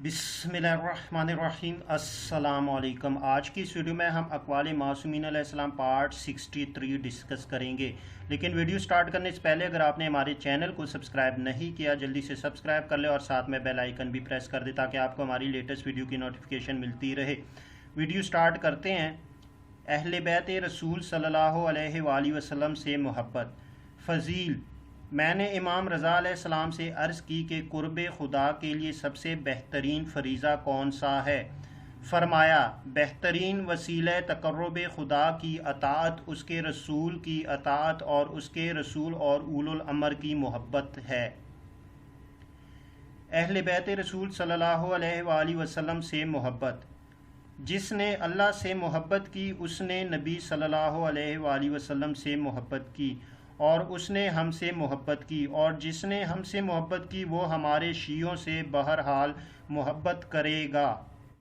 बिस्मिल्लाहिर्रहमानिर्रहीम अस्सलाम वालेकुम। आज की इस वीडियो में हम अक़वाल मासूमीन अलैहिस्सलाम पार्ट 63 डिस्कस करेंगे। लेकिन वीडियो स्टार्ट करने से पहले अगर आपने हमारे चैनल को सब्सक्राइब नहीं किया जल्दी से सब्सक्राइब कर ले और साथ में बेल आइकन भी प्रेस कर दे ताकि आपको हमारी लेटेस्ट वीडियो की नोटिफिकेशन मिलती रहे। वीडियो स्टार्ट करते हैं। अहले बैत रसूल सल्लल्लाहु अलैहि वसल्लम से मोहब्बत। फ़ज़ील, मैंने इमाम रज़ा अलैहिस्सलाम से अर्ज़ की कि कुर्ब खुदा के लिए सबसे बेहतरीन फ़रीज़ा कौन सा है। फरमाया, बेहतरीन वसीला तक़र्रुब खुदा की अताअत उसके रसूल की अताअत और उसके रसूल और उलुल अमर की मोहब्बत है। अहले बैत रसूल सल्लल्लाहु अलैहि वसल्लम से मोहब्बत। जिसने अल्लाह से मोहब्बत की उसने नबी सल्लल्लाहु अलैहि वसल्लम से मोहब्बत की और उसने हमसे मोहब्बत की, और जिसने हमसे मोहब्बत की वो हमारे शियों से बहरहाल मोहब्बत करेगा।